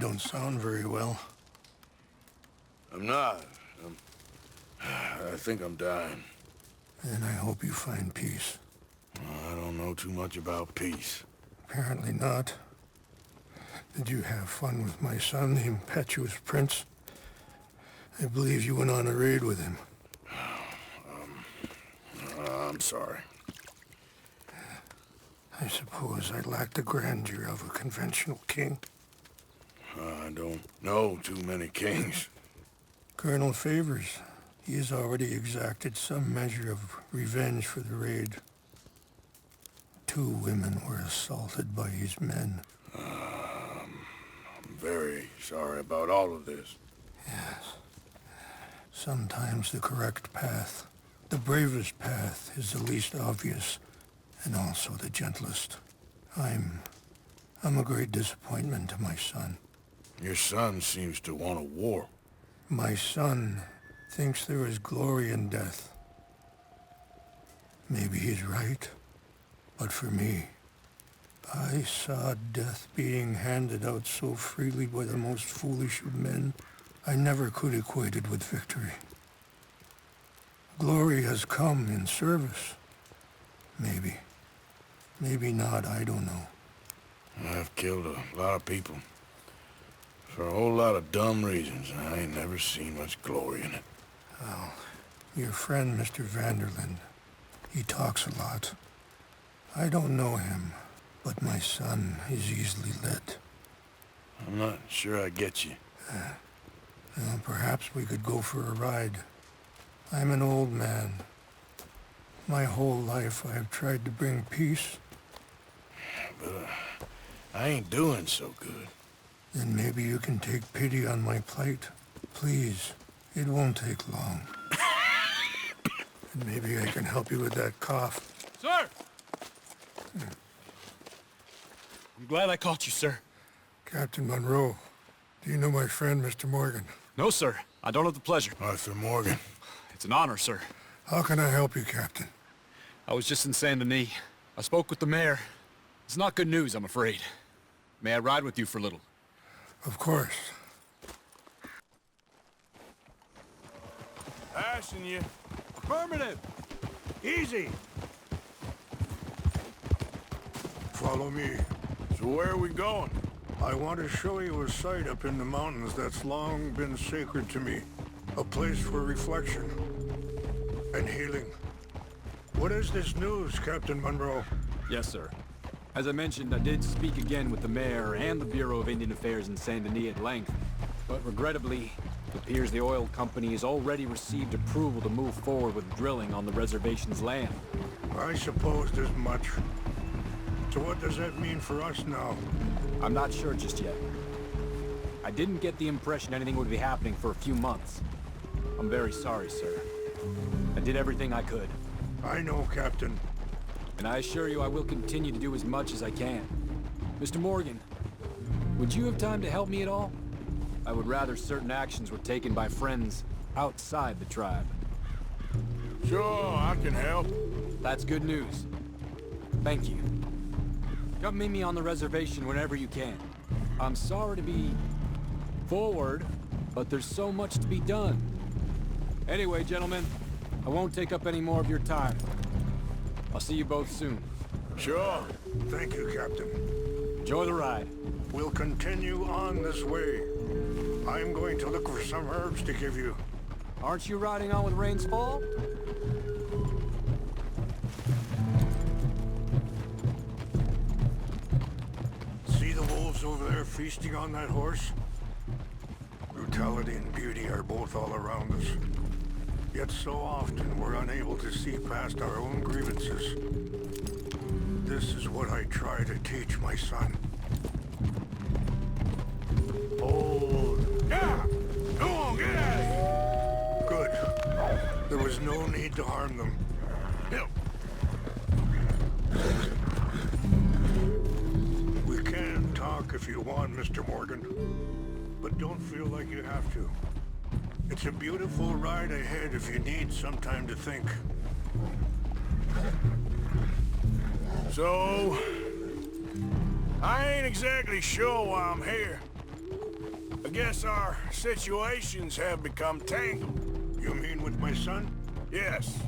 don't sound very well. I'm not. I think I'm dying. And I hope you find peace. I don't know too much about peace. Apparently not. Did you have fun with my son, the impetuous prince? I believe you went on a raid with him. I'm sorry. I suppose I lack the grandeur of a conventional king. I don't know too many kings. Colonel Favors, he has already exacted some measure of revenge for the raid. 2 women were assaulted by his men. I'm very sorry about all of this. Yes. Sometimes the correct path, the bravest path, is the least obvious, and also the gentlest. I'm a great disappointment to my son. Your son seems to want a war. My son thinks there is glory in death. Maybe he's right, but for me, I saw death being handed out so freely by the most foolish of men, I never could equate it with victory. Glory has come in service. Maybe. Maybe not, I don't know. I've killed a lot of people. For a whole lot of dumb reasons, and I ain't never seen much glory in it. Well, your friend, Mr. Vanderlinde, he talks a lot. I don't know him, but my son is easily led. I'm not sure I get you. Well, perhaps we could go for a ride. I'm an old man. My whole life I have tried to bring peace. But I ain't doing so good. Then maybe you can take pity on my plight. Please, it won't take long. And maybe I can help you with that cough. Sir! I'm glad I caught you, sir. Captain Monroe, do you know my friend, Mr. Morgan? No, sir. I don't have the pleasure. Arthur Morgan. It's an honor, sir. How can I help you, Captain? I was just in Saint Denis. I spoke with the mayor. It's not good news, I'm afraid. May I ride with you for a little? Of course. Passing you. Affirmative! Easy. Follow me. So where are we going? I want to show you a site up in the mountains that's long been sacred to me. A place for reflection and healing. What is this news, Captain Monroe? Yes, sir. As I mentioned, I did speak again with the mayor and the Bureau of Indian Affairs in Saint Denis at length. But regrettably, it appears the oil company has already received approval to move forward with drilling on the reservation's land. I supposed as much. So what does that mean for us now? I'm not sure just yet. I didn't get the impression anything would be happening for a few months. I'm very sorry, sir. I did everything I could. I know, Captain. And I assure you I will continue to do as much as I can. Mr. Morgan, would you have time to help me at all? I would rather certain actions were taken by friends outside the tribe. Sure, I can help. That's good news. Thank you. Come meet me on the reservation whenever you can. I'm sorry to be forward, but there's so much to be done. Anyway, gentlemen, I won't take up any more of your time. I'll see you both soon. Sure. Thank you, Captain. Enjoy the ride. We'll continue on this way. I'm going to look for some herbs to give you. Aren't you riding on with rains fall? See the wolves over there feasting on that horse? Brutality and beauty are both all around us. Yet so often we're unable to see past our own grievances. This is what I try to teach my son. Hold. Yeah! Go on, get out of here! Good. There was no need to harm them. Help! We can talk if you want, Mr. Morgan. But don't feel like you have to. It's a beautiful ride ahead if you need some time to think. So, I ain't exactly sure why I'm here. guess our situations have become tangled. You mean with my son? Yes.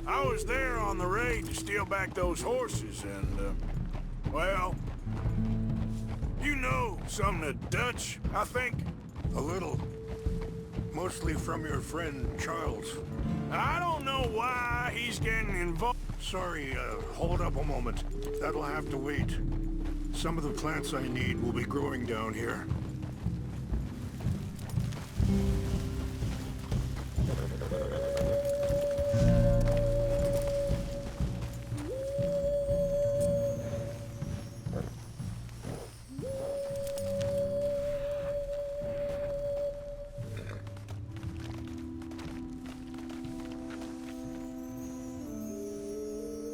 I was there on the raid to steal back those horses, and, well... You know some of the Dutch, I think? A little. Mostly from your friend, Charles. I don't know why he's getting involved. Sorry, hold up a moment. That'll have to wait. Some of the plants I need will be growing down here.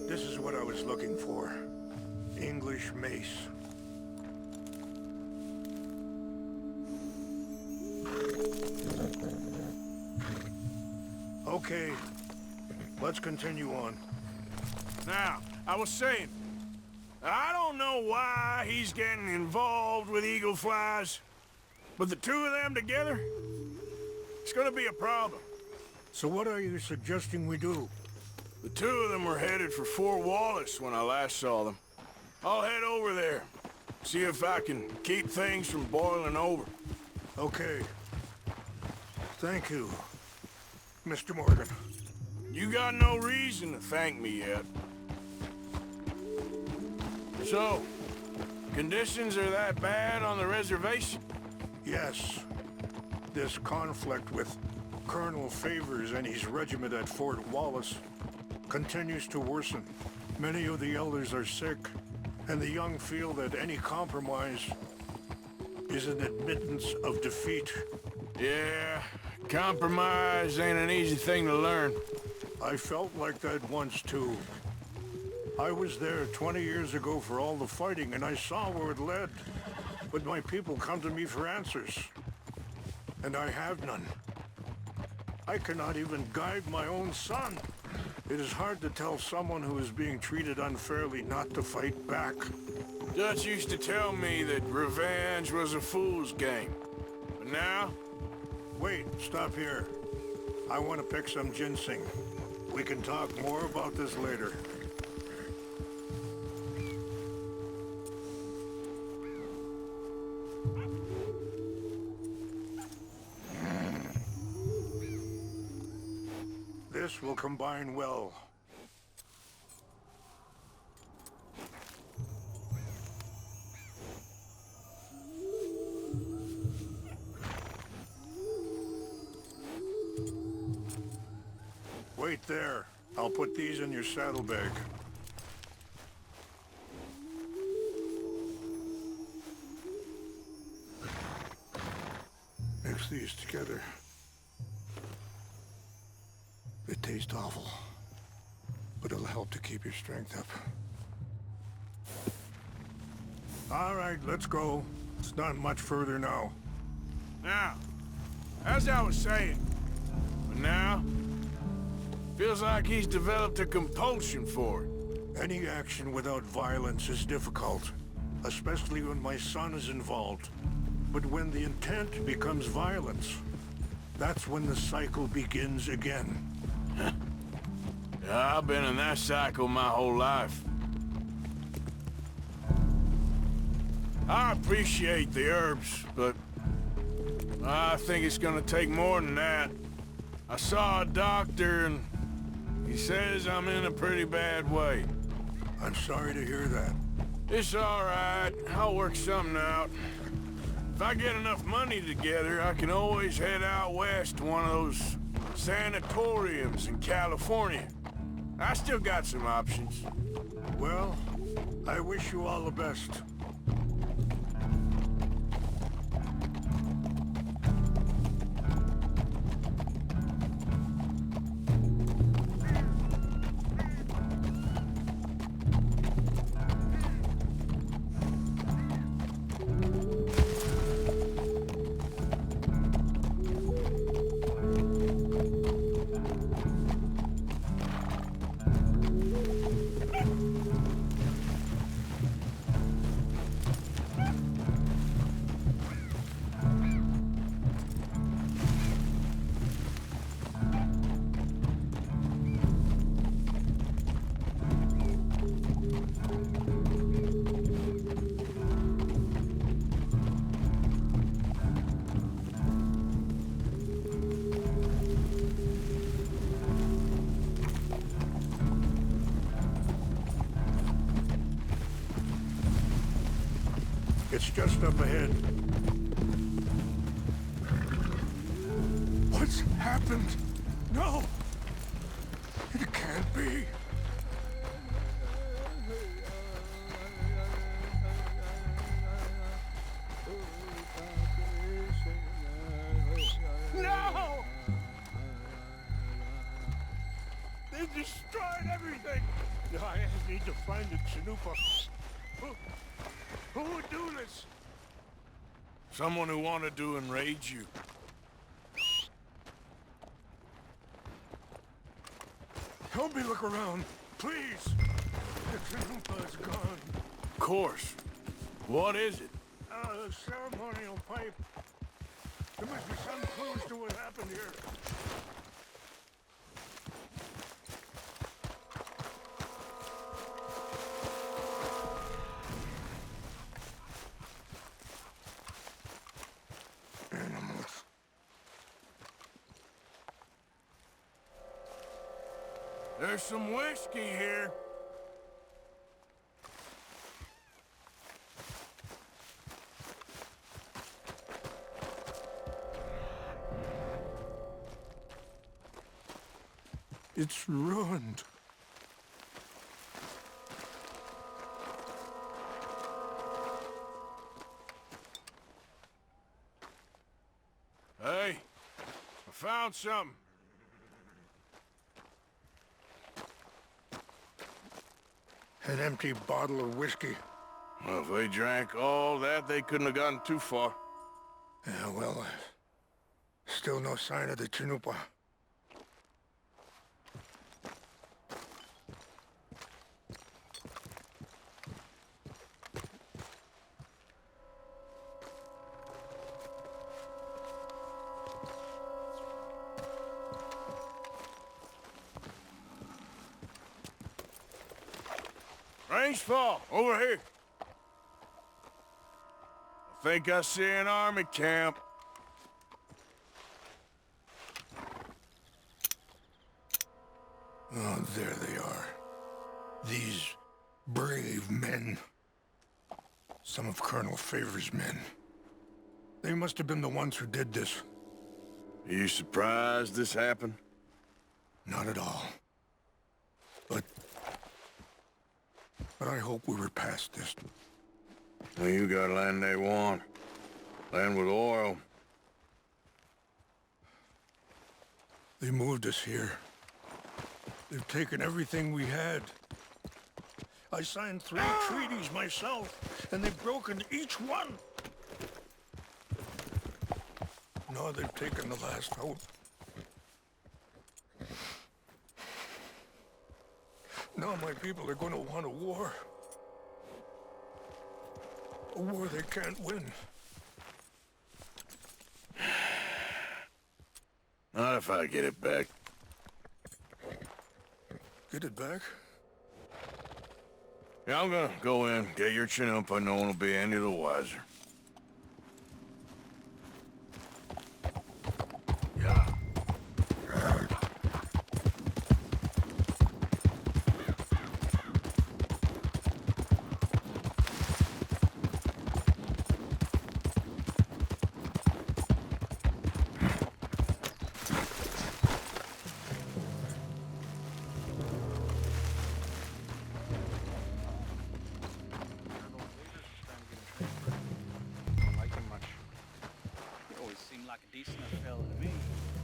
This is what I was looking for. English mace. Okay, let's continue on. Now, I was saying, I don't know why he's getting involved with eagle flies, but the two of them together, it's gonna be a problem. So what are you suggesting we do? The two of them were headed for Fort Wallace when I last saw them. I'll head over there, see if I can keep things from boiling over. Okay. Thank you, Mr. Morgan. You got no reason to thank me yet. So, conditions are that bad on the reservation? Yes. This conflict with Colonel Favors and his regiment at Fort Wallace continues to worsen. Many of the elders are sick, and the young feel that any compromise is an admittance of defeat. Yeah, compromise ain't an easy thing to learn. I felt like that once, too. I was there 20 years ago for all the fighting, and I saw where it led. But my people come to me for answers, and I have none. I cannot even guide my own son. It is hard to tell someone who is being treated unfairly not to fight back. Dutch used to tell me that revenge was a fool's game. But now? Wait, stop here. I want to pick some ginseng. We can talk more about this later. This will combine well. Wait there. I'll put these in your saddlebag. Mix these together. They taste awful, but it'll help to keep your strength up. All right, let's go. It's not much further now. Now, as I was saying, but now, feels like he's developed a compulsion for it. Any action without violence is difficult, especially when my son is involved. But when the intent becomes violence, that's when the cycle begins again. Yeah, I've been in that cycle my whole life. I appreciate the herbs, but I think it's gonna take more than that. I saw a doctor and he says I'm in a pretty bad way. I'm sorry to hear that. It's all right. I'll work something out. If I get enough money together, I can always head out west to one of those sanatoriums in California. I still got some options. Well, I wish you all the best. It's just up ahead. What's happened? No! It can't be. No! They destroyed everything! I need to find the Chanupa. Who would do this? Someone who wanted to enrage you. Help me look around, please. The Chanupa is gone. Of course. What is it? The ceremonial pipe. There must be some clues to what happened here. Animals. There's some whiskey here. It's ruined. Hey, I found something. An empty bottle of whiskey. Well, if they drank all that, they couldn't have gotten too far. Yeah, well, still no sign of the Chanupa. Range fall, over here. I think I see an army camp. Oh, there they are. These brave men. Some of Colonel Favor's men. They must have been the ones who did this. Are you surprised this happened? Not at all. But I hope we were past this. Well, you got land they want. Land with oil. They moved us here. They've taken everything we had. I signed 3 treaties myself, and they've broken each one. Now they've taken the last hope. Now my people are going to want a war. A war they can't win. Not if I get it back. Get it back? Yeah, I'm gonna go in, get your Chanupa, no one will be any the wiser. Yeah.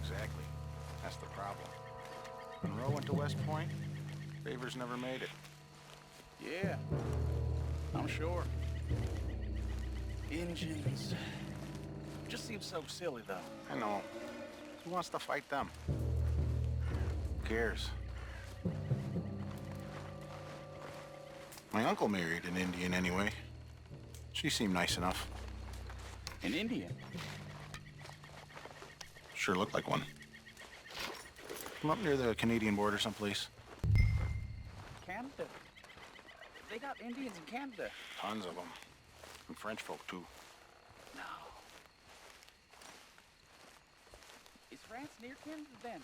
Exactly. That's the problem. Monroe went to West Point. Favors never made it. Yeah, I'm sure. Engines. Just seems so silly, though. I know. Who wants to fight them? Who cares? My uncle married an Indian anyway. She seemed nice enough. An Indian? Sure looked like one. From up near the Canadian border someplace. Canada? They got Indians in Canada. Tons of them. And French folk, too. No. Is France near Canada, then?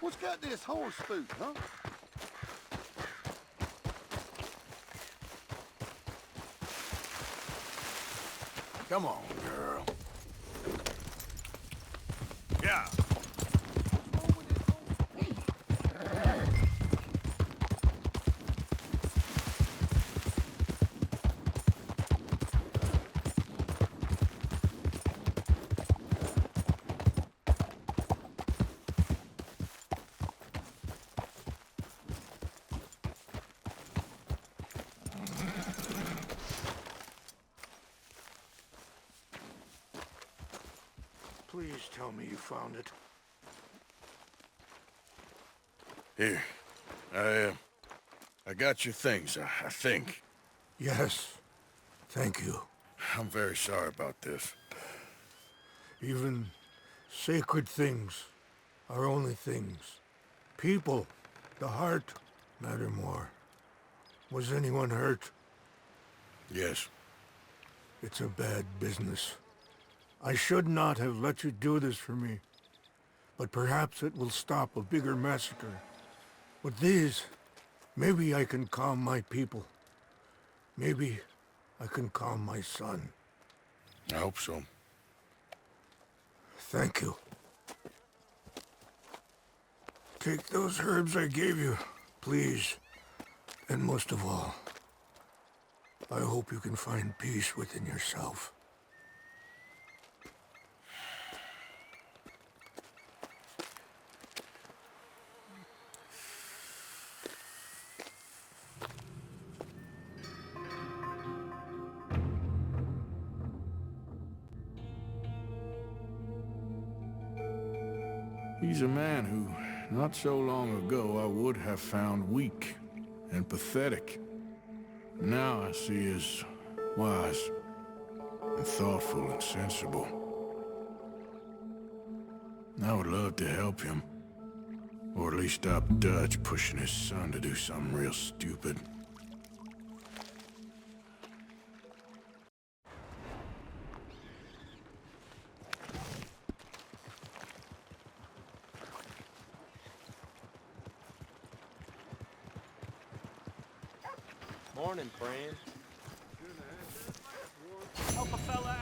What's got this horse food, huh? Come on, girl. Yeah. Please tell me you found it. Here. I got your things, I think. Yes. Thank you. I'm very sorry about this. Even sacred things are only things. People, the heart, matter more. Was anyone hurt? Yes. It's a bad business. I should not have let you do this for me. But perhaps it will stop a bigger massacre. With these, maybe I can calm my people. Maybe I can calm my son. I hope so. Thank you. Take those herbs I gave you, please. And most of all, I hope you can find peace within yourself. He's a man who, not so long ago, I would have found weak and pathetic. Now I see as wise and thoughtful and sensible. I would love to help him. Or at least stop Dutch pushing his son to do something real stupid. Morning, friend. Help a fella